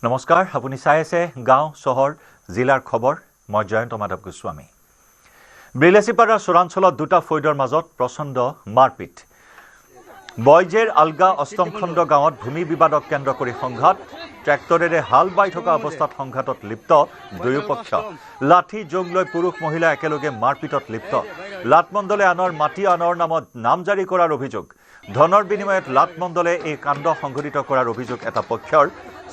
নমস্কাৰ, আপুনি চাই আছে গাঁও চহৰ জিলাৰ খবৰ। মই জয়ন্ত মাধৱ গোস্বামী। ব্ৰিলেচিপাৰাৰ চৰাঞ্চলত দুটা ফৈদৰ মাজত প্ৰচণ্ড মাৰপিট। বইজেৰ আলগা অষ্টম খণ্ড গাঁৱত ভূমি বিবাদক কেন্দ্ৰ কৰি সংঘাত। ট্ৰেক্টৰেৰে হাল বাই থকা অৱস্থাত সংঘাতত লিপ্ত দুয়োপক্ষ। লাঠি জোং লৈ পুৰুষ মহিলা একেলগে মাৰপিটত লিপ্ত। লাটমণ্ডলে আনৰ মাটি আনৰ নামত নাম জাৰি কৰাৰ অভিযোগ। ধনৰ বিনিময়ত লাটমণ্ডলে এই কাণ্ড সংঘটিত কৰাৰ অভিযোগ এটা পক্ষৰ।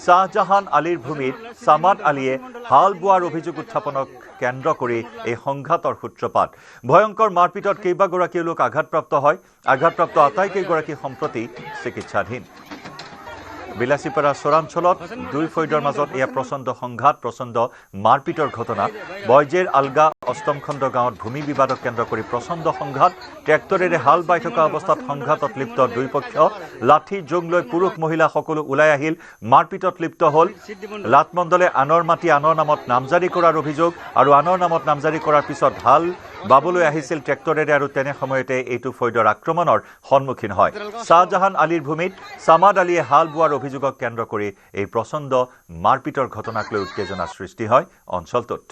শাহজাহান আলীৰ ভূমিত সামাদ আলীয়ে হাল বোৱাৰ অভিযোগ উত্থাপনক কেন্দ্ৰ কৰি এই সংঘাতৰ সূত্ৰপাত। ভয়ংকৰ মাৰপিটত কেইবাগৰাকী লোক আঘাতপ্ৰাপ্ত হয়। আঘাতপ্ৰাপ্ত আটাইকেইগৰাকী সম্প্ৰতি চিকিৎসাধীন। বিলাসীপাৰা চৰাঞ্চলত দুই ফৈদৰ মাজত এয়া প্ৰচণ্ড সংঘাত, প্ৰচণ্ড মাৰপিটৰ ঘটনা। বইজেৰ আলগা অষ্টম খণ্ড গাঁৱত ভূমি বিবাদক কেন্দ্ৰ কৰি প্ৰচণ্ড সংঘাত। ট্ৰেক্টৰেৰে হাল বাই থকা অৱস্থাত সংঘাতত লিপ্ত দুয়োপক্ষ। লাঠি জোং লৈ পুৰুষ মহিলা সকলো ওলাই আহিল, মাৰপিটত লিপ্ত হ'ল। লাটমণ্ডলে আনৰ মাটি আনৰ নামত নামজাৰি কৰাৰ অভিযোগ আৰু আনৰ নামত নামজাৰি কৰাৰ পিছত হাল বাবলৈ আহিছিল ট্ৰেক্টৰেৰে আৰু তেনে সময়তে এইটো ফৈদৰ আক্ৰমণৰ সন্মুখীন হয়। শাহজাহান আলীৰ ভূমিত সামাদ আলীয়ে হাল বোৱাৰ অভিযোগক কেন্দ্ৰ কৰি এই প্ৰচণ্ড মাৰপিটৰ ঘটনাক লৈ উত্তেজনা সৃষ্টি হয় অঞ্চলটোত।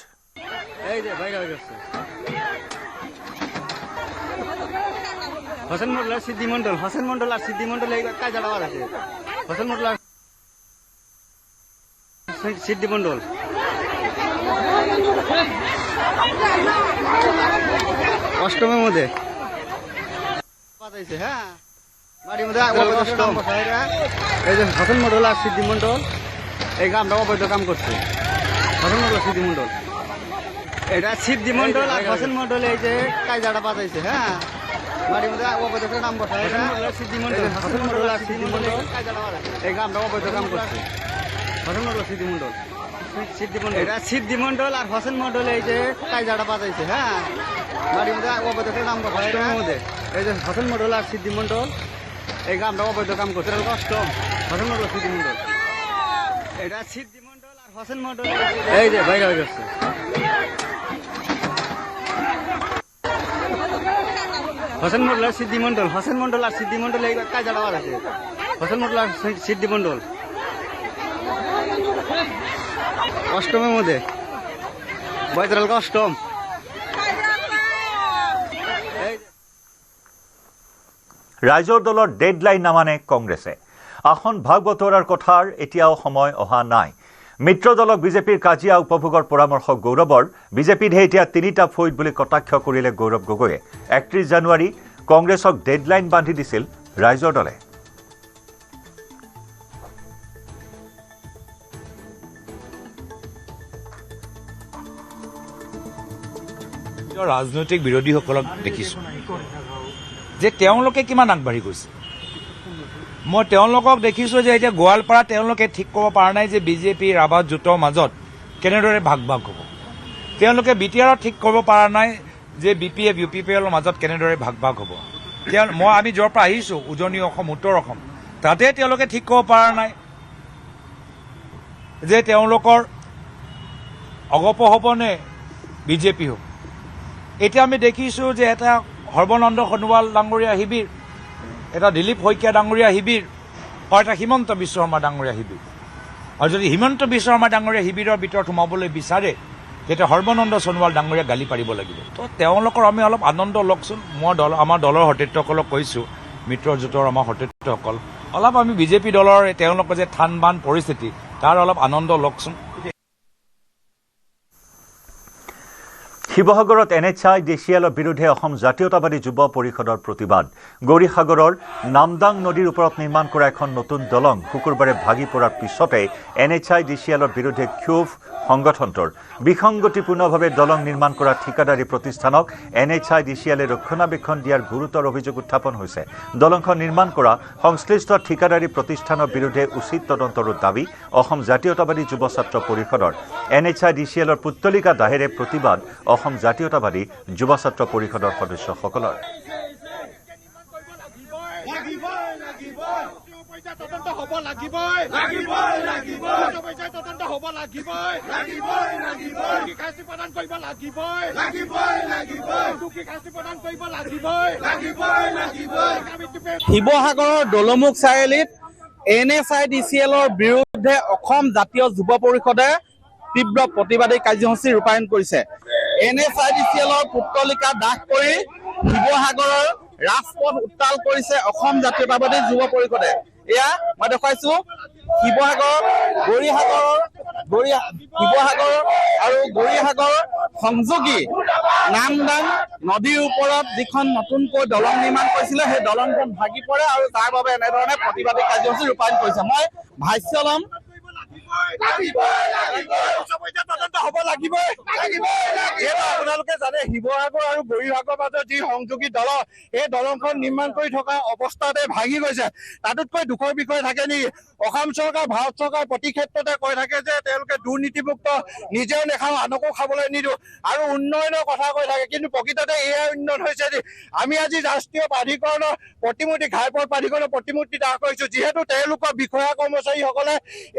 হোসেন মোল্লা সিদ্ধি মন্ডল আর সিদ্ধি মন্ডল এই কাজে লাগার আছে। হোসেন মোল্লা সিদ্ধি মন্ডল অষ্টমের মধ্যে পাতাইছে। হ্যাঁ, বাড়ির মধ্যে অষ্টম এই যে হোসেন মন্ডল আর সিদ্ধি মন্ডল এই কামটা অবৈধ কাম করছে। হোসেন মন্ডল সিদ্ধি মন্ডল, এটা সিদ্ধি মন্ডল আর হোসেন মন্ডল এই যে কায়দাটা পাতাইছে। হ্যাঁ, বাড়ির মধ্যে অবৈধ নাম বসায়। সিদ্ধি মন্ডল, হোসেন মন্ডল আর সিদ্ধি মন্ডল এই কামটা অবৈধ কাম করছে। হোসেন মন্ডল সিদ্ধি মন্ডল, সিদ্ধি মন্ডল, এটা সিদ্ধি মন্ডল আর হোসেন মন্ডল এই যে কায়দাটা পাতাইছে। হ্যাঁ, বাড়ির মধ্যে অবৈধ নাম বসায়। এই যে হোসেন মন্ডল আর সিদ্ধি মন্ডল এই কামটা অবৈধ কাম করছে। অষ্টম হোসেন মন্ডল সিদ্ধি মন্ডল, এটা সিদ্ধি মন্ডল আর হোসেন মন্ডল এই যে বাইরে হয়ে গেছে। হোসেন মন্ডল আর সিদ্ধি মন্ডল, হোসেন মন্ডল আর সিদ্ধি মন্ডল এই কাজে লাগার আছে। হোসেন মন্ডল আর সিদ্ধি মন্ডল অষ্টমের মধ্যে বৈতরাল অষ্টম। ৰাইজৰ দলৰ ডেডলাইন নামানে কংগ্ৰেছে। আসন ভাগ বতৰাৰ কথাৰ এতিয়াও সময় অহা নাই। মিত্ৰ দলক বিজেপিৰ কাজিয়া উপভোগৰ পৰামৰ্শ গৌৰৱৰ। বিজেপিতহে এতিয়া তিনিটা ফৈদ বুলি কটাক্ষ কৰিলে গৌৰৱ গগৈয়ে। 31 জানুৱাৰী কংগ্ৰেছক ডেডলাইন বান্ধি দিছিল ৰাইজৰ দলে। ৰাজনৈতিক বিৰোধীসকলক দেখিছোঁ যে তেওঁলোকে কিমান আগবাঢ়ি গৈছে। মই তেওঁলোকক দেখিছোঁ যে এতিয়া গোৱালপাৰা তেওঁলোকে ঠিক কৰিব পৰা নাই যে বিজেপি ৰাভাত জোঁটৰ মাজত কেনেদৰে ভাগ ভাগ হ'ব। তেওঁলোকে বিটিআৰত ঠিক কৰিব পৰা নাই যে BPF UPPLৰ মাজত কেনেদৰে ভাগ ভাগ হ'ব। আমি য'ৰ পৰা আহিছোঁ উজনি অসম উত্তৰ অসম তাতে তেওঁলোকে ঠিক কৰিব পৰা নাই যে তেওঁলোকৰ অগপ হ'বনে বিজেপি হ'ব। এতিয়া আমি দেখিছোঁ যে এটা সৰ্বানন্দ সোণোৱাল ডাঙৰীয়া শিবিৰ, এটা দিলীপ শইকীয়া ডাঙৰীয়া শিবিৰ আৰু এটা হিমন্ত বিশ্ব শৰ্মা ডাঙৰীয়া শিবিৰ। আৰু যদি হিমন্ত বিশ্ব শৰ্মা ডাঙৰীয়া শিবিৰৰ ভিতৰত সোমাবলৈ বিচাৰে তেতিয়া সৰ্বানন্দ সোণোৱাল ডাঙৰীয়া গালি পাৰিব লাগিব। তো তেওঁলোকৰ আমি অলপ আনন্দ লওকচোন। মই আমাৰ দলৰ সতীৰ্থসকলক কৈছোঁ, মিত্ৰজোঁটৰ আমাৰ সতীৰ্থসকল, অলপ আমি বিজেপি দলৰ তেওঁলোকৰ যে থান বান পৰিস্থিতি তাৰ অলপ আনন্দ লওকচোন। শিৱসাগৰত NHIDCLৰ বিৰুদ্ধে অসম জাতীয়তাবাদী যুৱ পৰিষদৰ প্ৰতিবাদ। গৌৰীসাগৰৰ নামদাং নদীৰ ওপৰত নিৰ্মাণ কৰা এখন নতুন দলং শুকুৰবাৰে ভাগি পৰাৰ পিছতে NHIDCLৰ বিৰুদ্ধে ক্ষোভ সংগঠনটোৰ। বিসংগতিপূৰ্ণভাৱে দলং নিৰ্মাণ কৰা ঠিকাদাৰী প্ৰতিষ্ঠানক NHIDCLে ৰক্ষণাবেক্ষণ দিয়াৰ গুৰুতৰ অভিযোগ উত্থাপন হৈছে। দলংখন নিৰ্মাণ কৰা সংশ্লিষ্ট ঠিকাদাৰী প্ৰতিষ্ঠানৰ বিৰুদ্ধে উচিত তদন্তৰো দাবী অসম জাতীয়তাবাদী যুৱ ছাত্ৰ পৰিষদৰ। NHIDCLৰ পুত্তলিকা দাহেৰে প্ৰতিবাদ অসম জাতীয়তাবাদী যুৱ ছাত্ৰ পৰিষদৰ সদস্যসকলৰ। শিৱসাগৰৰ দলমুখ চাৰিআলিত NHIDCLৰ বিৰুদ্ধে বিৰুদ্ধে অসম জাতীয় যুৱ পৰিষদে তীব্ৰ প্ৰতিবাদী কাৰ্যসূচী ৰূপায়ণ কৰিছে। NSIDCLৰ পুত্ৰলিকা দাহ কৰি শিৱসাগৰৰ ৰাজপথ উত্তাল কৰিছে অসম জাতীয়তাবাদী যুৱ পৰিষদে। এয়া মই দেখুৱাইছো শিৱসাগৰ আৰু গৌৰীসাগৰ সংযোগী নামদাং নদীৰ ওপৰত যিখন নতুনকৈ দলং নিৰ্মাণ কৰিছিলে সেই দলংখন ভাগি পৰে আৰু তাৰ বাবে এনেধৰণে প্ৰতিবাদী কাৰ্যসূচী ৰূপায়ণ কৰিছে। মই ভাষ্য ল'ম। আপোনালোকে জানে শিৱসাগৰ আৰু গৌৰীসাগৰৰ মাজত যি সংযোগী দলং, এই দলংখন নিৰ্মাণ কৰি থকা অৱস্থাতে ভাগি গৈছে। তাতোতকৈ দুখৰ বিষয় থাকে নেকি? অসম চৰকাৰ, ভাৰত চৰকাৰ প্ৰতি ক্ষেত্ৰতে কৈ থাকে যে তেওঁলোকে দুৰ্নীতিমুক্ত, নিজেও নেখাওঁ আনকো খাবলৈ নিদিওঁ আৰু উন্নয়নৰ কথা কৈ থাকে, কিন্তু প্ৰকৃততে এয়াই উন্নয়ন হৈছে। আমি আজি ৰাষ্ট্ৰীয় প্ৰাধিকৰণৰ প্ৰতিমূৰ্তি, ঘাইপথ প্ৰাধিকৰণৰ প্ৰতিমূৰ্তি দাহ কৰিছোঁ, যিহেতু তেওঁলোকৰ বিষয়া কৰ্মচাৰীসকলে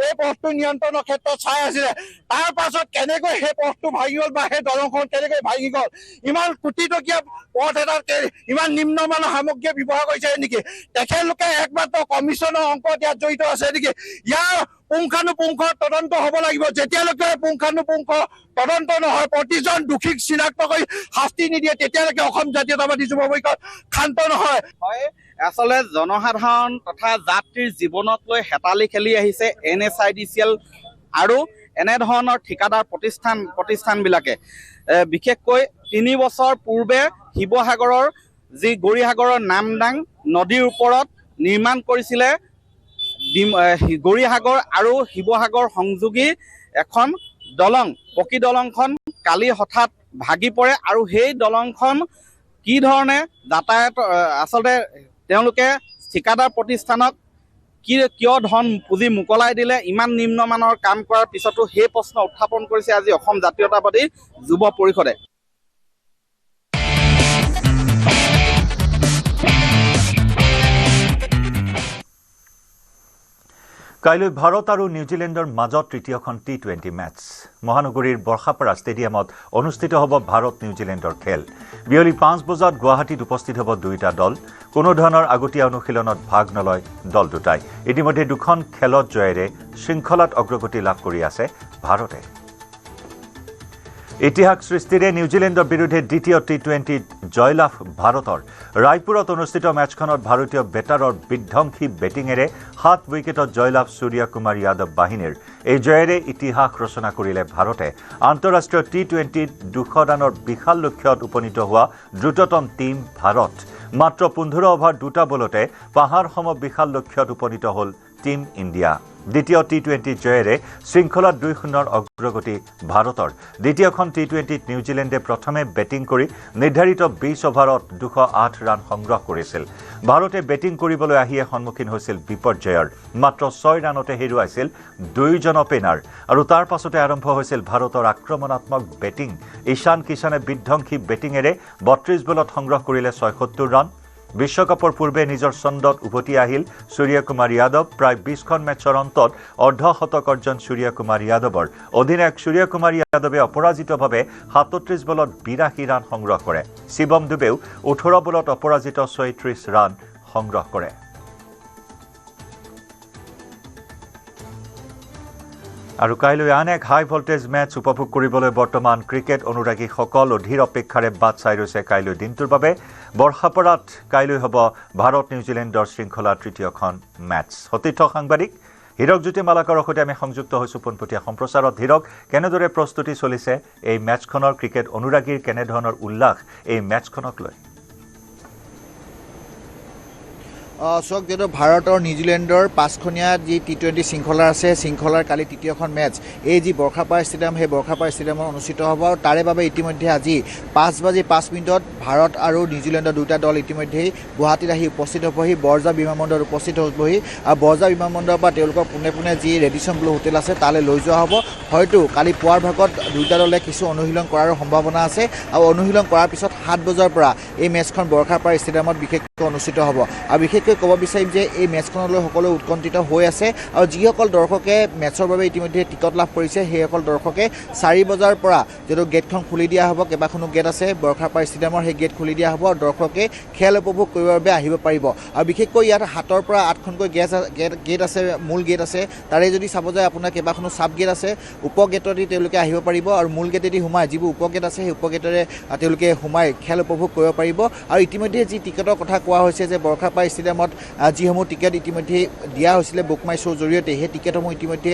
এই পথটো নিয়ন্ত্ৰণৰ ক্ষেত্ৰত চাই আছিলে। তাৰ পাছত কেনেকৈ সেই পথটো ভাগি গ'ল বা সেই দলংখন কেনেকৈ ভাগি গ'ল? ইমান কোটি টকীয়া পথ এটাত ইমান নিম্নমানৰ সামগ্ৰী ব্যৱহাৰ কৰিছে নেকি? তেখেতলোকে একমাত্ৰ কমিশ্যনৰ অংক ইয়াত জড়িত আছে নেকি? ইয়াৰ পুংখানুপুংখ তদন্ত হ'ব লাগিব। যেতিয়ালৈকে পুংখানুপুংখ তদন্ত নহয়, প্ৰতিজন দোষীক চিনাক্ত কৰি শাস্তি নিদিয়ে, তেতিয়ালৈকে অসম জাতীয়তাবাদী যুৱ পৰিষদ ক্ষান্ত নহয়। হয়, আচলতে জনসাধাৰণ তথা যাত্ৰীৰ জীৱনক লৈ হেতালি খেলি আহিছে NSIDCL আৰু এনেধৰণৰ ঠিকাদাৰ প্ৰতিষ্ঠানবিলাকে। বিশেষকৈ 3 বছৰ পূৰ্বে শিৱসাগৰৰ যি গৌৰীসাগৰৰ নামদাং নদীৰ ওপৰত নিৰ্মাণ কৰিছিলে গৌৰীসাগৰ আৰু শিৱসাগৰ সংযোগী এখন দলং। পকী দলংখন কালি হঠাৎ ভাগি পৰে আৰু সেই দলংখন কি ধৰণে যাতায়াত, আচলতে তেওঁলোকে ঠিকাদাৰ প্ৰতিষ্ঠানক কিয় ধন পুঁজি মোকলাই দিলে? ইমান নিম্নমানৰ কাম কৰাৰ পিছতো সেই প্ৰশ্ন উত্থাপন কৰিছে আজি অসম জাতীয়তাবাদী যুৱ পৰিষদে। কাইলৈ ভাৰত আৰু নিউজিলেণ্ডৰ মাজত তৃতীয়খন T20 মেচ। মহানগৰীৰ বৰ্ষাপাৰা ষ্টেডিয়ামত অনুষ্ঠিত হ'ব ভাৰত নিউজিলেণ্ডৰ খেল। বিয়লি 5 বজাত গুৱাহাটীত উপস্থিত হ'ব দুয়োটা দল। কোনো ধৰণৰ আগতীয়া অনুশীলনত ভাগ নলয় দল দুটাই। ইতিমধ্যে দুখন খেলত জয়েৰে শৃংখলাত অগ্ৰগতি লাভ কৰি আছে ভাৰতে। ইতিহাস সৃষ্টিৰে নিউজিলেণ্ডৰ বিৰুদ্ধে দ্বিতীয় T20 জয়লাভ ভাৰতৰ। ৰায়পুৰত অনুষ্ঠিত মেচখনত ভাৰতীয় বেটাৰৰ বিধ্বংসী বেটিঙেৰে 7 উইকেটত জয়লাভ সূৰ্য কুমাৰ যাদৱ বাহিনীৰ। এই জয়েৰে ইতিহাস ৰচনা কৰিলে ভাৰতে। আন্তঃৰাষ্ট্ৰীয় T20 200 ৰানৰ বিশাল লক্ষ্যত উপনীত হোৱা দ্ৰুততম টীম ভাৰত। মাত্ৰ 15 অভাৰ 2টা বলতে পাহাৰ সম বিশাল লক্ষ্যত উপনীত হ'ল টীম ইণ্ডিয়া। দ্বিতীয় T20 জয়েৰে শৃংখলাত 2-0 অগ্ৰগতি ভাৰতৰ। দ্বিতীয়খন T20ত নিউজিলেণ্ডে প্ৰথমে বেটিং কৰি নিৰ্ধাৰিত 20 অভাৰত 208 ৰান সংগ্ৰহ কৰিছিল। ভাৰতে বেটিং কৰিবলৈ আহিয়ে সন্মুখীন হৈছিল বিপৰ্যয়ৰ। মাত্ৰ 6 ৰানতে হেৰুৱাইছিল 2জন অপেনাৰ আৰু তাৰ পাছতে আৰম্ভ হৈছিল ভাৰতৰ আক্ৰমণাত্মক বেটিং। ঈশান কিষাণে বিধ্বংসী বেটিঙেৰে 32 বলত সংগ্ৰহ কৰিলে 76 ৰান। বিশ্বকাপৰ পূৰ্বে নিজৰ ছন্দত উভতি আহিল সূৰ্য কুমাৰ যাদৱ। প্ৰায় 20খন মেচৰ অন্তত অৰ্ধশতক অৰ্জন সূৰ্য কুমাৰ যাদৱৰ। অধিনায়ক সূৰ্য কুমাৰ যাদৱে অপৰাজিতভাৱে 37 বলত 82 ৰান সংগ্ৰহ কৰে। শিৱম দুবেও 18 বলত অপৰাজিত 36 ৰান সংগ্ৰহ কৰে। আৰু কাইলৈ আন এক হাই ভল্টেজ মেচ উপভোগ কৰিবলৈ বৰ্তমান ক্ৰিকেট অনুৰাগীসকল অধীৰ অপেক্ষাৰে বাট চাই ৰৈছে কাইলৈ দিনটোৰ বাবে। বৰ্ষাপাৰাত কাইলৈ হ'ব ভাৰত নিউজিলেণ্ডৰ শৃংখলাৰ তৃতীয়খন মেচ। সতীৰ্থ সাংবাদিক হীৰকজ্যোতি মালাকৰ সৈতে আমি সংযুক্ত হৈছোঁ পোনপটীয়া সম্প্ৰচাৰত। হীৰক, কেনেদৰে প্ৰস্তুতি চলিছে এই মেচখনৰ? ক্ৰিকেট অনুৰাগীৰ কেনেধৰণৰ উল্লাস এই মেচখনক লৈ? চাওক, যিহেতু ভাৰত আৰু নিউজিলেণ্ডৰ 5খনীয়া যি T20 শৃংখলা আছে, শৃংখলাৰ কালি তৃতীয়খন মেচ এই যি বৰ্ষাপাৰা ষ্টেডিয়াম, সেই বৰ্ষাপাৰা ষ্টেডিয়ামত অনুষ্ঠিত হ'ব। আৰু তাৰে বাবে ইতিমধ্যে আজি 5:05 ভাৰত আৰু নিউজিলেণ্ডৰ দুটা দল ইতিমধ্যেই গুৱাহাটীত আহি উপস্থিত হ'বহি, বৰজা বিমানবন্দৰত উপস্থিত হ'বহি। আৰু বৰজা বিমানবন্দৰৰ পৰা তেওঁলোকৰ পোনে পোনে যি ৰেডিচন ব্লু হোটেল আছে তালৈ লৈ যোৱা হ'ব। হয়তো কালি পুৱাৰ ভাগত দুটা দলে কিছু অনুশীলন কৰাৰ সম্ভাৱনা আছে আৰু অনুশীলন কৰাৰ পিছত 7 বজাৰ পৰা এই মেচখন বৰ্ষাপাৰা ষ্টেডিয়ামত বিশেষ অনুষ্ঠিত হ'ব আৰু বিশেষকৈ ক'ব বিচাৰিম যে এই মেচখনলৈ সকলো উৎকণ্ঠিত হৈ আছে আৰু যিসকল দৰ্শকে মেচৰ বাবে ইতিমধ্যে টিকট লাভ কৰিছে সেইসকল দৰ্শকে 4 বজাৰ পৰা যিটো গেটখন খুলি দিয়া হ'ব কেইবাখনো গেট আছে বৰখাপাৰ ষ্টেডিয়ামৰ সেই গেট খুলি দিয়া হ'ব আৰু দৰ্শকে খেল উপভোগ কৰিবৰ বাবে আহিব পাৰিব আৰু বিশেষকৈ ইয়াত 7ৰ পৰা 8খনকৈ গেট আছে মূল গেট আছে তাৰে যদি চাব যায় আপোনাৰ কেইবাখনো সাব গেট আছে উপগেটেদি তেওঁলোকে আহিব পাৰিব আৰু মূল গেটেদি সোমাই যিবোৰ উপগেট আছে সেই উপগেটেৰে তেওঁলোকে সোমাই খেল উপভোগ কৰিব পাৰিব আৰু ইতিমধ্যে যি টিকটৰ কথা কোৱা হৈছে যে বৰখাপাৰ ষ্টেডিয়ামত যিসমূহ টিকেট ইতিমধ্যে দিয়া হৈছিলে বুক মাই শ্ব'ৰ জৰিয়তে সেই টিকেটসমূহ ইতিমধ্যে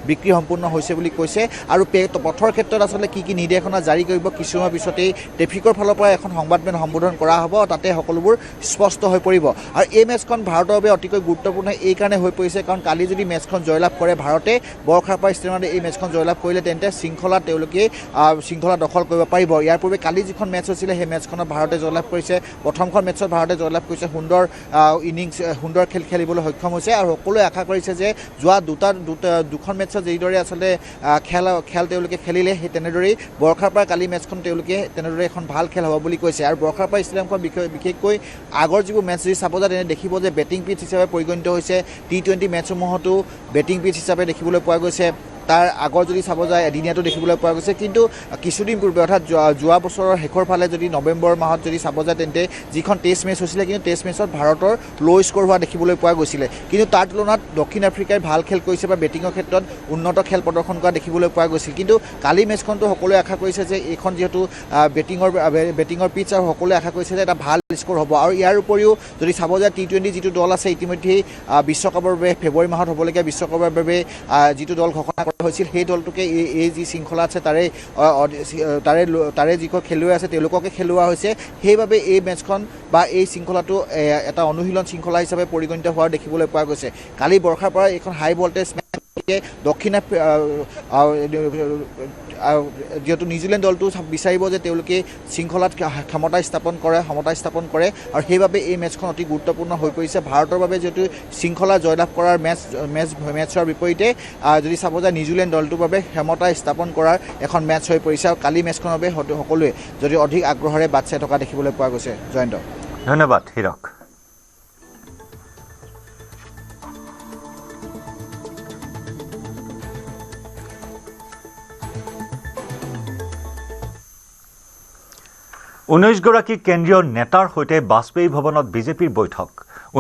বিক্ৰী সম্পূৰ্ণ হৈছে বুলি কৈছে আৰু পথৰ ক্ষেত্ৰত আচলতে কি নিৰ্দেশনা জাৰি কৰিব কিছুমান পিছতেই ট্ৰেফিকৰ ফালৰ পৰা এখন সংবাদমেল সম্বোধন কৰা হ'ব তাতে সকলোবোৰ স্পষ্ট হৈ পৰিব আৰু এই মেচখন ভাৰতৰ বাবে অতিকৈ গুৰুত্বপূৰ্ণ এই কাৰণে হৈ পৰিছে কাৰণ কালি যদি মেচখন জয়লাভ কৰে ভাৰতে বৰখাপাৰ ষ্টেডিয়ামত এই মেচখন জয়লাভ কৰিলে তেন্তে তেওঁলোকে শৃংখলা দখল কৰিব পাৰিব ইয়াৰ পূৰ্বে কালি যিখন মেচ হৈছিলে সেই মেচখনত ভাৰতে জয়লাভ কৰিছে প্ৰথমখন মেচত ভাৰতে জয়লাভ কৰিছে সুন্দৰ খেল খেলিবলৈ সক্ষম হৈছে আৰু সকলোৱে আশা কৰিছে যে যোৱা দুখন মেচত যিদৰে আচলতে খেল তেওঁলোকে খেলিলে সেই তেনেদৰেই বৰখাপাৰ কালি মেচখন তেওঁলোকে তেনেদৰে এখন ভাল খেল হ'ব বুলি কৈছে আৰু বৰখাপাৰ ষ্টেডিয়ামখন বিশেষকৈ আগৰ যিবোৰ মেচ যদি চাব যায় তেনে দেখিব যে বেটিং পিচ হিচাপে পৰিগণিত হৈছে T20 মেচসমূহতো বেটিং পিচ হিচাপে দেখিবলৈ পোৱা গৈছে তাৰ আগৰ যদি চাব যায় এদিনীয়াটো দেখিবলৈ পোৱা গৈছে কিন্তু কিছুদিন পূৰ্বে অৰ্থাৎ যোৱা বছৰৰ শেষৰ ফালে যদি নৱেম্বৰ মাহত যদি চাব যায় তেন্তে যিখন টেষ্ট মেচ হৈছিলে কিন্তু টেষ্ট মেচত ভাৰতৰ ল' স্ক'ৰ হোৱা দেখিবলৈ পোৱা গৈছিলে কিন্তু তাৰ তুলনাত দক্ষিণ আফ্ৰিকাই ভাল খেল কৰিছে বা বেটিঙৰ ক্ষেত্ৰত উন্নত খেল প্ৰদৰ্শন কৰা দেখিবলৈ পোৱা গৈছিল কিন্তু কালি মেচখনটো সকলোৱে আশা কৰিছে যে এইখন যিহেতু বেটিঙৰ পিচ আৰু সকলোৱে আশা কৰিছে যে এটা ভাল স্ক'ৰ হ'ব আৰু ইয়াৰ উপৰিও যদি চাব যায় T20 যিটো দল আছে ইতিমধ্যেই বিশ্বকাপৰ বাবে ফেব্ৰুৱাৰী মাহত হ'বলগীয়া বিশ্বকাপৰ বাবে যিটো দল ঘোষণা হৈছিল সেই দলটোকে এই যি শৃংখলা আছে তাৰে যিখন খেলুৱৈ আছে তেওঁলোককে খেলুৱা হৈছে সেইবাবে এই মেচখন বা এই শৃংখলাটো এটা অনুশীলন শৃংখলা হিচাপে পৰিগণিত হোৱা দেখিবলৈ পোৱা গৈছে কালি বৰ্ষাৰ পৰা এইখন হাই ভল্টেজ দক্ষিণ যিহেতু নিউজিলেণ্ড দলটো বিচাৰিব যে তেওঁলোকে শৃংখলাত সমতা স্থাপন কৰে আৰু সেইবাবে এই মেচখন অতি গুৰুত্বপূৰ্ণ হৈ পৰিছে ভাৰতৰ বাবে যিহেতু শৃংখলা জয়লাভ কৰাৰ মেচৰ বিপৰীতে যদি চাব যায় নিউজিলেণ্ড দলটোৰ বাবে সমতা স্থাপন কৰাৰ এখন মেচ হৈ পৰিছে আৰু কালি মেচখনৰ বাবে সকলোৱে যদি অধিক আগ্ৰহেৰে বাট চাই থকা দেখিবলৈ পোৱা গৈছে জয়ন্ত ধন্যবাদ হীৰক ঊনৈছগৰাকী কেন্দ্ৰীয় নেতাৰ সৈতে বাজপেয়ী ভৱনত বিজেপিৰ বৈঠক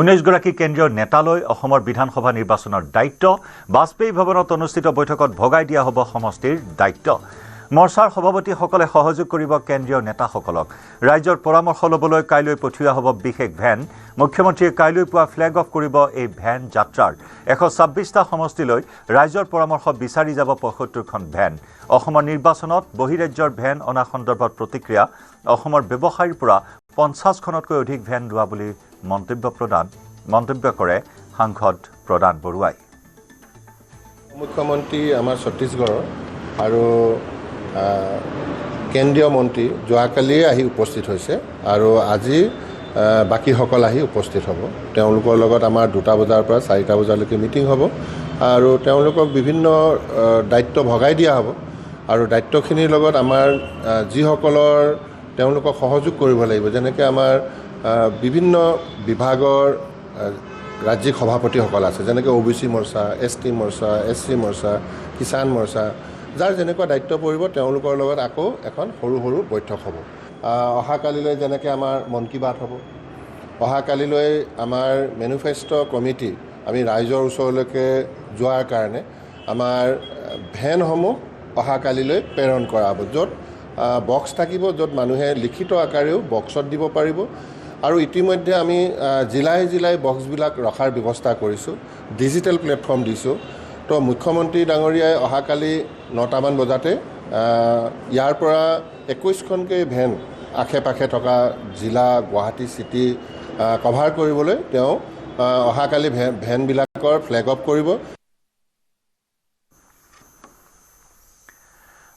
19গৰাকী কেন্দ্ৰীয় নেতালৈ অসমৰ বিধানসভা নিৰ্বাচনৰ দায়িত্ব বাজপেয়ী ভৱনত অনুষ্ঠিত বৈঠকত ভগাই দিয়া হ'ব সমষ্টিৰ দায়িত্ব মৰ্চাৰ সভাপতিসকলে সহযোগ কৰিব কেন্দ্ৰীয় নেতাসকলক ৰাজ্যৰ পৰামৰ্শ ল'বলৈ কাইলৈ পঠিওৱা হ'ব বিশেষ ভেন মুখ্যমন্ত্ৰীয়ে কাইলৈ পুৱা ফ্লেগ অফ কৰিব এই ভেন যাত্ৰাৰ 126টা সমষ্টিলৈ ৰাজ্যৰ পৰামৰ্শ বিচাৰি যাব 75খন ভেন অসমৰ নিৰ্বাচনত বহিৰাজ্যৰ ভেন অনা সন্দৰ্ভত প্ৰতিক্ৰিয়া অসমৰ ব্যৱসায়ীৰ পৰা 50খনতকৈ অধিক ভেন লোৱা বুলি মন্তব্য কৰে সাংসদ প্ৰদান বৰুৱাই মুখ্যমন্ত্ৰী আমাৰ ছত্তীশগড়ৰ আৰু কেন্দ্ৰীয় মন্ত্ৰী যোৱাকালিয়ে আহি উপস্থিত হৈছে আৰু আজি বাকীসকল আহি উপস্থিত হ'ব তেওঁলোকৰ লগত আমাৰ 2টা বজাৰ পৰা 4টা বজালৈকে মিটিং হ'ব আৰু তেওঁলোকক বিভিন্ন দায়িত্ব ভগাই দিয়া হ'ব আৰু দায়িত্বখিনিৰ লগত আমাৰ যিসকলৰ তেওঁলোকক সহযোগ কৰিব লাগিব যেনেকৈ আমাৰ বিভিন্ন বিভাগৰ ৰাজ্যিক সভাপতিসকল আছে যেনেকৈ OBC মৰ্চা ST মৰ্চা SC মৰ্চা কিষাণ মৰ্চা যাৰ যেনেকুৱা দায়িত্ব পৰিব তেওঁলোকৰ লগত আকৌ এখন সৰু বৈঠক হ'ব অহাকালিলৈ যেনেকৈ আমাৰ মন কী বাত হ'ব অহাকালিলৈ আমাৰ মেনিফেষ্টো কমিটি আমি ৰাইজৰ ওচৰলৈকে যোৱাৰ কাৰণে আমাৰ ভেনসমূহ অহাকালিলৈ প্ৰেৰণ কৰা হ'ব য'ত বক্স থাকিব য'ত মানুহে লিখিত আকাৰেও বক্সত দিব পাৰিব আৰু ইতিমধ্যে আমি জিলাই বক্সবিলাক ৰখাৰ ব্যৱস্থা কৰিছোঁ ডিজিটেল প্লেটফৰ্ম দিছোঁ তো মুখ্যমন্ত্ৰী ডাঙৰীয়াই অহাকালি 9টামান বজাতে ইয়াৰ পৰা 21খনকৈ ভেন আশে পাশে থকা জিলা গুৱাহাটী চিটি কভাৰ কৰিবলৈ তেওঁ অহাকালি ভেনবিলাকৰ ফ্লেগ অফ কৰিব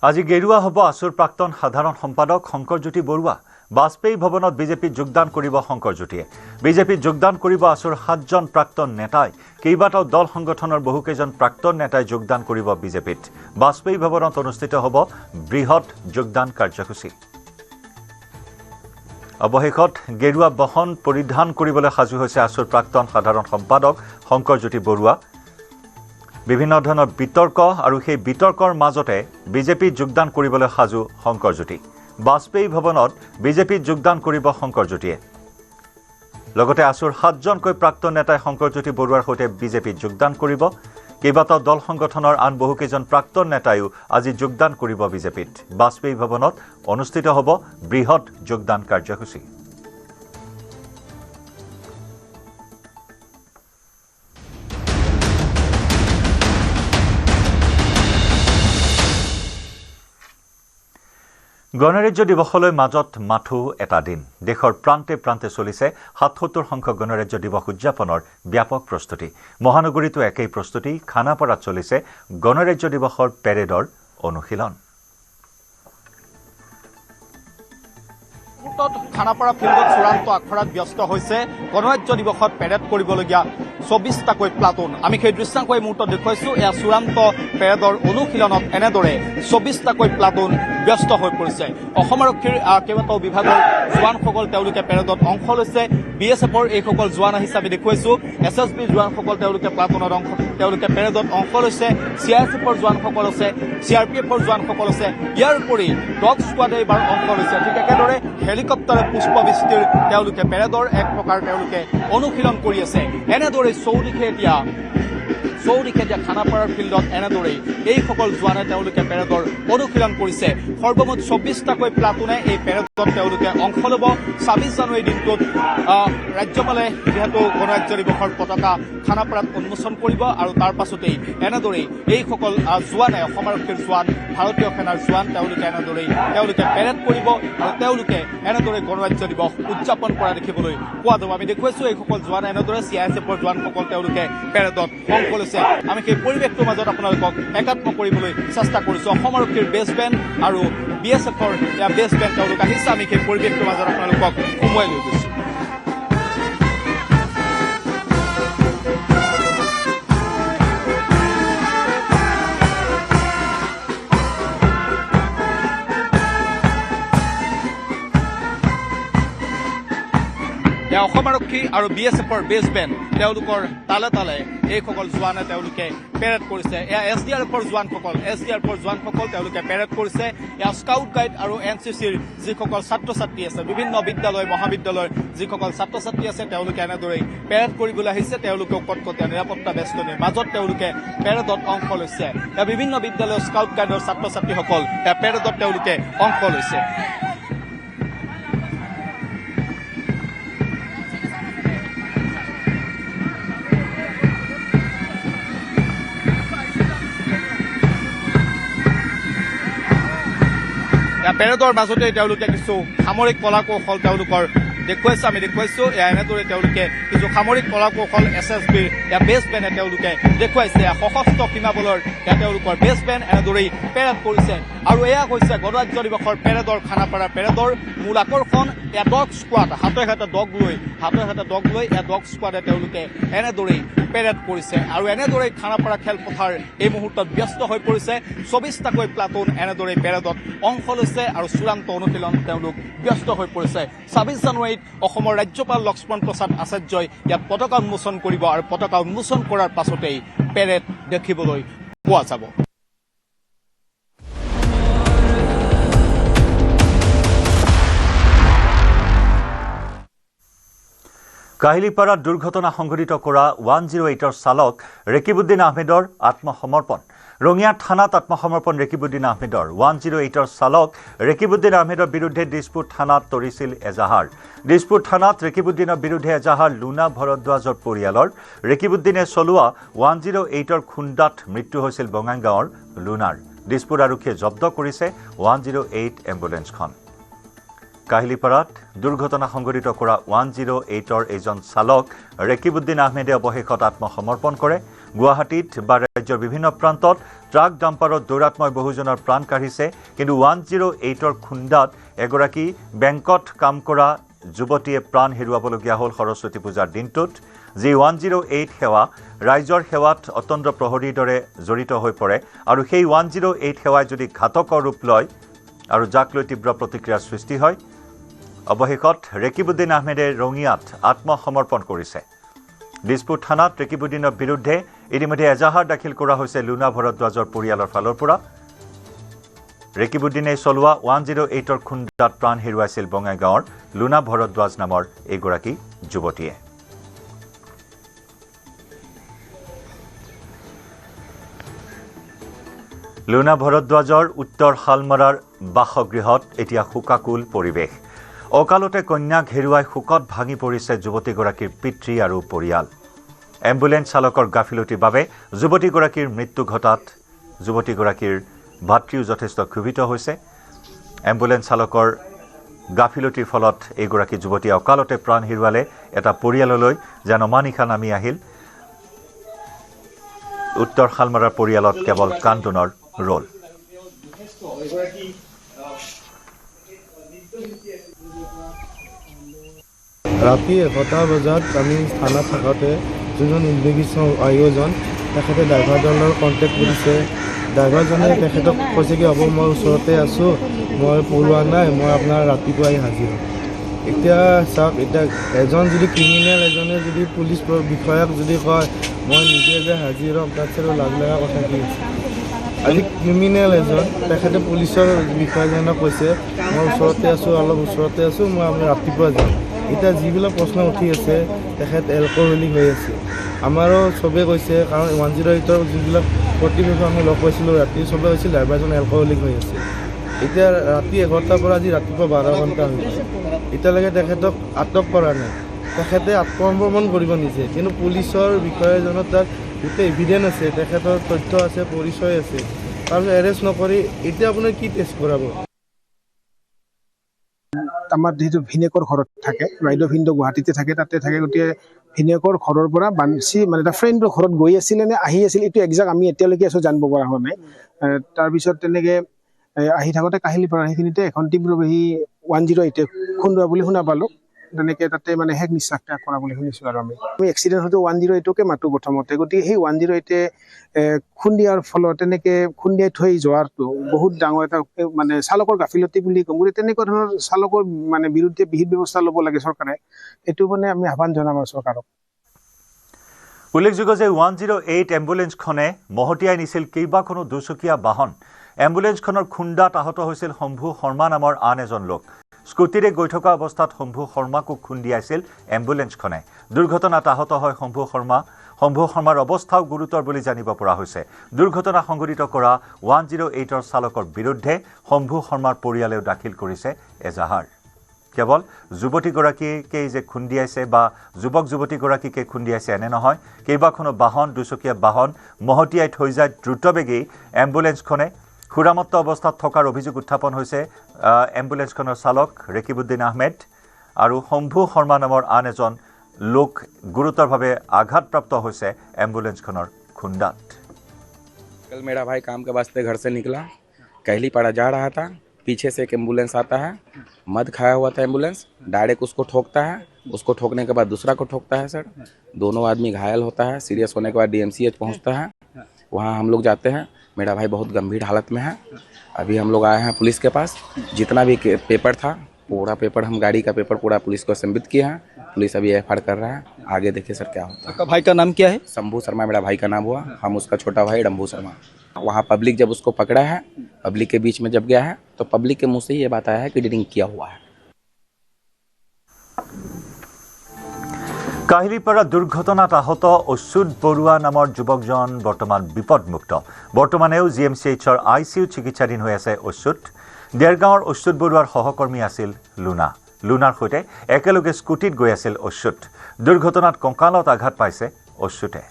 আজি গেৰুৱা হ'ব আছুৰ প্ৰাক্তন সাধাৰণ সম্পাদক শংকৰজ্যোতি বৰুৱা বাজপেয়ী ভৱনত বিজেপিত যোগদান কৰিব শংকৰজ্যোতিয়ে বিজেপিত যোগদান কৰিব আছুৰ 7জন প্ৰাক্তন নেতাই কেইবাটাও দল সংগঠনৰ বহুকেইজন প্ৰাক্তন নেতাই যোগদান কৰিব বিজেপিত বাজপেয়ী ভৱনত অনুষ্ঠিত হ'ব বৃহৎ যোগদান কাৰ্যসূচী অৱশেষত গেৰুৱা বহন পৰিধান কৰিবলৈ সাজু হৈছে আছুৰ প্ৰাক্তন সাধাৰণ সম্পাদক শংকৰজ্যোতি বৰুৱা বিভিন্ন ধৰণৰ বিতৰ্ক আৰু সেই বিতৰ্কৰ মাজতে বিজেপিত যোগদান কৰিবলৈ সাজু শংকৰজ্যোতি বাজপেয়ী ভৱনত বিজেপিত যোগদান কৰিব শংকৰজ্যোতিয়ে লগতে আছুৰ 7জনকৈ প্ৰাক্তন নেতাই শংকৰজ্যোতি বৰুৱাৰ সৈতে বিজেপিত যোগদান কৰিব কেইবাটাও দল সংগঠনৰ আন বহুকেইজন প্ৰাক্তন নেতাইও আজি যোগদান কৰিব বিজেপিত বাজপেয়ী ভৱনত অনুষ্ঠিত হ'ব বৃহৎ যোগদান কাৰ্যসূচী গণৰাজ্য দিৱসলৈ মাজত মাথো এটা দিন দেশৰ প্ৰান্তে প্ৰান্তে চলিছে ৭৭ সংখ্যক গণৰাজ্য দিৱস উদযাপনৰ ব্যাপক প্ৰস্তুতি মহানগৰীতো একেই প্ৰস্তুতি খানাপাৰাত চলিছে গণৰাজ্য দিৱসৰ পেৰেডৰ অনুশীলন খানাপাৰা ফিল্ডত চূড়ান্ত আখৰাত ব্যস্ত হৈছে গণৰাজ্য দিৱসত পেৰেড কৰিবলগীয়া ২৪টাকৈ প্লাটুন আমি সেই দৃশ্যাংশ এই মুহূৰ্তত দেখুৱাইছো এয়া চূড়ান্ত পেৰেডৰ অনুশীলনত এনেদৰে ২৪টাকৈ প্লাটুন ব্যস্ত হৈ পৰিছে অসম আৰক্ষীৰ কেইবাটাও বিভাগৰ জোৱানসকল তেওঁলোকে পেৰেডত অংশ লৈছে বিএছএফৰ এইসকল জোৱান আহিছে আমি দেখুৱাইছো এছএছবি জোৱানসকল তেওঁলোকে প্লাটুনত তেওঁলোকে পেৰেডত অংশ লৈছে চিআইএছএফৰ জোৱানসকল আছে চিআৰপিএফৰ জোৱানসকল আছে ইয়াৰ উপৰি ডগ স্কোৱাডে এইবাৰ অংশ লৈছে ঠিক একেদৰে হেলিকপ্টাৰে পুষ্পবৃষ্টিৰ তেওঁলোকে পেৰেডৰ এক প্ৰকাৰ তেওঁলোকে অনুশীলন কৰি আছে এনেদৰে চৌদিশে এতিয়া খানাপাৰাৰ ফিল্ডত এনেদৰেই এইসকল জোৱানে তেওঁলোকে পেৰেডৰ অনুশীলন কৰিছে সৰ্বমুঠ ২৪টাকৈ প্লাটুনে এই পেৰেডত তেওঁলোকে অংশ ল'ব ২৬ জানুৱাৰী দিনটোত ৰাজ্যপালে যিহেতু গণৰাজ্য দিৱসৰ পতাকা খানাপাৰাত উন্মোচন কৰিব আৰু তাৰ পাছতেই এনেদৰেই এইসকল জোৱানে অসম আৰক্ষীৰ জোৱান ভাৰতীয় সেনাৰ জোৱান তেওঁলোকে পেৰেড কৰিব আৰু তেওঁলোকে এনেদৰে গণৰাজ্য দিৱস উদযাপন কৰা দেখিবলৈ পোৱা যাব আমি দেখুৱাইছো এইসকল জোৱানে এনেদৰে চিআইএছএফৰ জোৱানসকল তেওঁলোকে পেৰেডত অংশ লৈছে আমি সেই পৰিৱেশটোৰ মাজত আপোনালোকক একাত্ম কৰিবলৈ চেষ্টা কৰিছো অসম আৰক্ষীৰ বেছ বেণ্ড আৰু বিএছএফৰ বেছ বেণ্ড তেওঁলোক আহিছে আমি সেই পৰিৱেশটোৰ মাজত আপোনালোকক সোমোৱাই লৈ গৈছো অসম আৰক্ষী আৰু বিএছএফৰ বেছ বেণ্ড তেওঁলোকৰ তালে তালে এইসকল জোৱানে তেওঁলোকে পেৰেড কৰিছে এয়া এছডিআৰএফৰ জোৱানসকল তেওঁলোকে পেৰেড কৰিছে এয়া স্কাউট গাইড আৰু এনচিচিৰ যিসকল ছাত্ৰ ছাত্ৰী আছে বিভিন্ন বিদ্যালয় মহাবিদ্যালয়ৰ যিসকল ছাত্ৰ ছাত্ৰী আছে তেওঁলোকে এনেদৰেই পেৰেড কৰিবলৈ আহিছে তেওঁলোকে কটকটীয়া নিৰাপত্তা বেষ্টনীৰ মাজত তেওঁলোকে পেৰেডত অংশ লৈছে এয়া বিভিন্ন বিদ্যালয়ৰ স্কাউট গাইডৰ ছাত্ৰ ছাত্ৰীসকল এয়া পেৰেডত তেওঁলোকে অংশ লৈছে পেৰেডৰ মাজতে তেওঁলোকে কিছু সামৰিক কলা কৌশল তেওঁলোকৰ দেখুৱাইছে আমি দেখুৱাইছো এনেদৰে তেওঁলোকে কিছু সামৰিক কলা কৌশল এছএছবিৰ বেছ বেণ্ডে তেওঁলোকে দেখুৱাইছে সশস্ত্ৰ সীমা বলৰ তেওঁলোকৰ বেছ বেণ্ড এনেদৰেই পেৰেড কৰিছে আৰু এয়া হৈছে গণৰাজ্য দিৱসৰ পেৰেডৰ খানাপাৰা পেৰেডৰ মূল আকৰ্ষণ ডগ স্কোৱাড হাতে হাতে ডগ লৈ ডগ স্কোৱাডে তেওঁলোকে এনেদৰেই পেৰেড কৰিছে আৰু এনেদৰেই খানাপাৰা খেলপথাৰ এই মুহূৰ্তত ব্যস্ত হৈ পৰিছে ২৪টাকৈ প্লাটুন এনেদৰেই পেৰেডত অংশ লৈছে আৰু চূড়ান্ত অনুশীলন তেওঁলোক ব্যস্ত হৈ পৰিছে ২৬ জানুৱাৰীত অসমৰ ৰাজ্যপাল লক্ষ্মণ প্ৰসাদ আচাৰ্যই ইয়াত পতাকা উন্মোচন কৰিব আৰু পতাকা উন্মোচন কৰাৰ পাছতেই পেৰেড দেখিবলৈ পোৱা যাব কাহিলীপাৰাত দুৰ্ঘটনা সংঘটিত কৰা 108ৰ চালক ৰেকিবুদ্দিন আহমেদৰ আত্মসমৰ্পণ ৰঙিয়া থানাত আত্মসমৰ্পণ ৰেকিবুদ্দিন আহমেদৰ 108ৰ চালক ৰেকিবুদ্দিন আহমেদৰ বিৰুদ্ধে দিছপুৰ থানাত তৰিছিল এজাহাৰ দিছপুৰ থানাত ৰেকিবুদ্দিনৰ বিৰুদ্ধে এজাহাৰ লুনা ভৰদ্বাজৰ পৰিয়ালৰ ৰেকিবুদ্দিনে চলোৱা 108ৰ খুন্দাত মৃত্যু হৈছিল বঙাইগাঁৱৰ লুনাৰ দিছপুৰ আৰক্ষীয়ে জব্দ কৰিছে 108 এম্বুলেন্সখন কাহিলীপাৰাত দুৰ্ঘটনা সংঘটিত কৰা 108ৰ এজন চালক ৰেকিবুদ্দিন আহমেদে অৱশেষত আত্মসমৰ্পণ কৰে গুৱাহাটীত বা ৰাজ্যৰ বিভিন্ন প্ৰান্তত ট্ৰাক ডাম্পাৰত দৌৰাত্মই বহুজনৰ প্ৰাণ কাঢ়িছে কিন্তু 108ৰ খুন্দাত এগৰাকী বেংকত কাম কৰা যুৱতীয়ে প্ৰাণ হেৰুৱাবলগীয়া হ'ল সৰস্বতী পূজাৰ দিনটোত যি 108 সেৱা ৰাইজৰ সেৱাত অতন্দ্ৰ প্ৰহৰীৰ দৰে জড়িত হৈ পৰে আৰু সেই 108 সেৱাই যদি ঘাতকৰ ৰূপ লয় আৰু যাক লৈ তীব্ৰ প্ৰতিক্ৰিয়াৰ সৃষ্টি হয় অৱশেষত ৰেকিবুদ্দিন আহমেদে ৰঙিয়াত আত্মসমৰ্পণ কৰিছে। দিছপুৰ থানাত ৰেকিবুদ্দিনৰ বিৰুদ্ধে ইতিমধ্যে এজাহাৰ দাখিল কৰা হৈছে লুনা ভৰদ্বাজৰ পৰিয়ালৰ ফালৰ পৰা। ৰেকিবুদ্দিনে চলোৱা 108ৰ খুন্দাত প্ৰাণ হেৰুৱাইছিল বঙাইগাঁৱৰ লুনা ভৰদ্বাজ নামৰ এইগৰাকী যুৱতীয়ে। লুনা ভৰদ্বাজৰ উত্তৰ শালমৰাৰ বাসগৃহত এতিয়া শোকাকুল পৰিৱেশ। অকালতে কন্যাক হেৰুৱাই শোকত ভাঙি পৰিছে যুৱতীগৰাকীৰ পিতৃ আৰু পৰিয়াল। এম্বুলেন্স চালকৰ গাফিলতিৰ বাবে যুৱতীগৰাকীৰ মৃত্যু ঘটাত যুৱতীগৰাকীৰ ভাতৃও যথেষ্ট ক্ষোভিত হৈছে। এম্বুলেন্স চালকৰ গাফিলতিৰ ফলত এইগৰাকী যুৱতীয়ে অকালতে প্ৰাণ হেৰুৱালে এটা পৰিয়াললৈ যেন অমানিশা নামি আহিল। উত্তৰ শালমৰাৰ পৰিয়ালত কেৱল কান্দোনৰ ৰোল। ৰাতি 11টা বজাত আমি থানাত থাকোঁতে যোনজন ইনভেষ্টিগেশ্যন আয়োজন তেখেতে ড্ৰাইভাৰজনৰ কণ্টেক্ট কৰিছে। ড্ৰাইভাৰজনে তেখেতক কৈছে কি হ'ব মই ওচৰতে আছোঁ, মই পলোৱা নাই, মই আপোনাৰ ৰাতিপুৱাই হাজিৰ হ'ম। এতিয়া চাওক, এতিয়া এজন যদি ক্ৰিমিনেল এজনে যদি পুলিচ বিষয়াক যদি কয় মই নিজে যে হাজিৰ হ'ম, তাত লাজ লগা কথা কি আছে? আজি ক্ৰিমিনেল এজন তেখেতে পুলিচৰ বিষয়াজনক কৈছে মই ওচৰতে আছোঁ, অলপ ওচৰতে আছোঁ, মই আপুনি ৰাতিপুৱা যাম। এতিয়া যিবিলাক প্ৰশ্ন উঠি আছে তেখেত এলকহলিক হৈ আছে। আমাৰো চবেই কৈছে, কাৰণ 108ৰ যিবিলাক কৰ্তৃপক্ষ আমি লগ পাইছিলোঁ ৰাতি, চবেই কৈছিল ড্ৰাইভাৰজন এলকহলিক হৈ আছে। এতিয়া ৰাতি 11টাৰ পৰা আজি ৰাতিপুৱা 12 ঘণ্টা হৈছে, এতিয়ালৈকে তেখেতক আটক কৰা নাই। তেখেতে আত্মসমৰ্পণ কৰিব নিজে, কিন্তু পুলিচৰ বিষয়াজনৰ তাত গোটেই এভিডেন্স আছে, তেখেতৰ তথ্য আছে, পৰিচয় আছে, তাৰপিছত এৰেষ্ট নকৰি এতিয়া আপোনাৰ কি টেষ্ট কৰাব? আমাৰ যিহেতু ভিনেকৰ ঘৰত থাকে, বাইদেউ ভিনদেউ গুৱাহাটীতে থাকে, তাতে থাকে, গতিকে ভিনেকৰ ঘৰৰ পৰা বাঞ্চি মানে এটা ফ্ৰেণ্ডৰ ঘৰত গৈ আছিলে নে আহি আছিল, এইটো একজেক্ট আমি এতিয়ালৈকে জানিব পৰা হোৱা নাই। তাৰপিছত তেনেকৈ আহি থাকোঁতে কাহিলীপাৰা সেইখিনিতে এখন তীব্ৰবেহী 108 খুন্দোৱা বুলি শুনা পালোঁ। তেনেকৈ তাতে মানে শেষ নিশ্বাস ত্যাগ কৰা বুলি শুনিছোঁ। আৰু আমি এক্সিডেণ্ট হয়তো 108কে মাতোঁ প্ৰথমতে, গতিকে সেই 108 খুন্দিয়াৰ ফলত তেনেকৈ খুন্দিয়াই থৈ যোৱাটো বহুত ডাঙৰ এটা মানে চালকৰ গাফিলতি বুলি ক'ম। গতিকে তেনেকুৱা ধৰণৰ চালকৰ মানে বিৰুদ্ধে বিহিত ব্যৱস্থা ল'ব লাগে চৰকাৰে, সেইটো মানে আমি আহ্বান জনাম আৰু চৰকাৰক। উল্লেখযোগ্য যে 108 এম্বুলেন্সখনে মহতিয়াই নিছিল কেইবাখনো দুচকীয়া বাহন। এম্বুলেন্সখনৰ খুন্দাত আহত হৈছিল শম্ভু শৰ্মা নামৰ আন এজন লোক। স্কুটিৰে গৈ থকা অৱস্থাত শম্ভু শৰ্মাকো খুন্দিয়াইছিল এম্বুলেন্সখনে। দুৰ্ঘটনাত আহত হয় শম্ভু শৰ্মাৰ অৱস্থাও গুৰুতৰ বুলি জানিব পৰা হৈছে। দুৰ্ঘটনা সংঘটিত কৰা 108ৰ চালকৰ বিৰুদ্ধে শম্ভু শৰ্মাৰ পৰিয়ালেও দাখিল কৰিছে এজাহাৰ। কেৱল যুৱতীগৰাকীকেই যে খুন্দিয়াইছে বা যুৱক যুৱতীগৰাকীকে খুন্দিয়াইছে এনে নহয়, কেইবাখনো বাহন, দুচকীয়া বাহন মহতিয়াই থৈ যায় দ্ৰুতবেগী এম্বুলেন্সখনে। সুৰামত্ত অৱস্থাত থকাৰ অভিযোগ উত্থাপন হৈছে এম্বুলেন্সখনৰ চালক ৰেকিবুদ্দিন আহমেদ আৰু শম্ভু শৰ্মা নামৰ আন এজন লোক গুৰুতৰভাৱে আঘাতপ্ৰাপ্ত হৈছে এম্বুলেন্সখনৰ খুন্দাত। कल मेरा भाई काम के वास्ते घर से निकला, कहलीपाड़ा जा रहा था, पीछे से एक एम्बुलेंस आता है, मद खाया हुआ था एम्बुलेंस, डायरेक्ट उसको ठोकता है, उसको ठोकने के बाद दूसरा को ठोकता है सर। दोनों आदमी घायल होता है, सीरियस होने के बाद DMCH पहुंचता है, वहां हम लोग जाते हैं। मेरा भाई बहुत गंभीर हालत में है। अभी हम लोग आए हैं पुलिस के पास, जितना भी पेपर था पूरा पेपर, हम गाड़ी का पेपर पूरा पुलिस को संबित किया है। पुलिस अभी FIR कर रहा है, आगे देखिए सर क्या होता है। आपका भाई का नाम क्या है? शंभू शर्मा मेरा भाई का नाम हुआ, हम उसका छोटा भाई डम्भू शर्मा। वहाँ पब्लिक जब उसको पकड़ा है, पब्लिक के बीच में जब गया है, तो पब्लिक के मुंह से ये बात आया है कि ड्रिंक किया हुआ है। কাহিলীপাৰা দুৰ্ঘটনাত আহত অচ্যুত বৰুৱা নামৰ যুৱকজন বৰ্তমান বিপদমুক্ত। বৰ্তমানেও GMCHৰ ICUত চিকিৎসাধীন হৈ আছে অচ্যুত। দেৰগাঁৱৰ অচ্যুত বৰুৱাৰ সহকৰ্মী আছিল লুনা। লুনাৰ সৈতে একেলগে স্কুটিত গৈ আছিল অচ্যুত। দুৰ্ঘটনাত কঁকালত আঘাত পাইছে অচ্যুতে।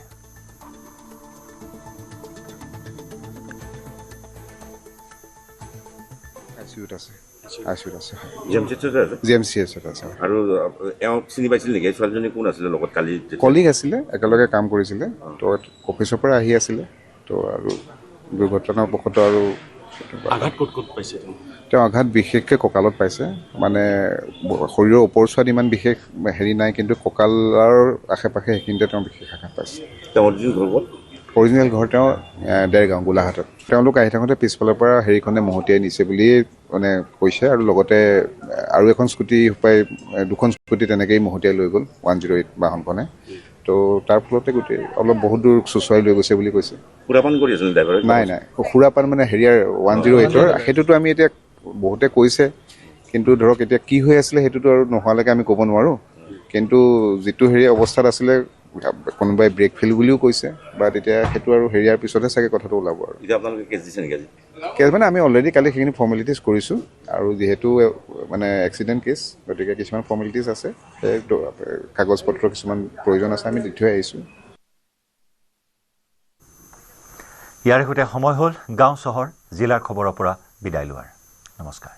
কলিগ আছিলে, একেলগে কাম কৰিছিলে, তো অফিচৰ পৰা আহি আছিলে, তো আৰু দুৰ্ঘটনাবশতঃ আৰু আঘাত ক'ত ক'ত পাইছে? তেওঁ আঘাত বিশেষকৈ কঁকালত পাইছে, মানে শৰীৰৰ ওপৰচোৱাত ইমান বিশেষ হেৰি নাই, কিন্তু কঁকালৰ আশে পাশে সেইখিনিতে তেওঁ বিশেষ আঘাত পাইছে। অৰিজিনেল ঘৰ তেওঁ দেৰগাঁও গোলাঘাটত তেওঁলোক আহি থাকোঁতে পিছফালৰ পৰা হেৰিখনে মহতিয়াই নিছে বুলিয়ে মানে কৈছে আৰু লগতে আৰু এখন স্কুটি প্ৰায় দুখন স্কুটি তেনেকেই মহতিয়াই লৈ গ'ল 108 বাহনখনে তো তাৰ ফলতে গোটেই অলপ বহুত দূৰ চুচুৱাই লৈ গৈছে বুলি কৈছে সুৰাপান কৰি আছিল ড্ৰাইভাৰে নাই সুৰাপান মানে হেৰিয়াৰ 108ৰ সেইটোতো আমি এতিয়া বহুতে কৈছে কিন্তু ধৰক এতিয়া কি হৈ আছিলে সেইটোতো আৰু নোহোৱালৈকে আমি ক'ব নোৱাৰোঁ কিন্তু যিটো হেৰি অৱস্থাত আছিলে কোনোবাই ব্ৰেক ফেইল বুলিও কৈছে বা তেতিয়া সেইটো আৰু হেৰিয়াৰ পিছতহে চাগে কথাটো ওলাব আৰু এতিয়া আপোনালোকে কেছ দিছে নেকি আজি কেছ মানে আমি অলৰেডি কালি সেইখিনি ফৰ্মেলিটিজ কৰিছোঁ আৰু যিহেতু মানে এক্সিডেণ্ট কেছ গতিকে কিছুমান ফৰ্মেলিটিজ আছে কাগজ পত্ৰ কিছুমান প্ৰয়োজন আছে আমি দি থৈ আহিছোঁ ইয়াৰ সৈতে সময় হ'ল গাঁও চহৰ জিলাৰ খবৰৰ পৰা বিদায় লোৱাৰ নমস্কাৰ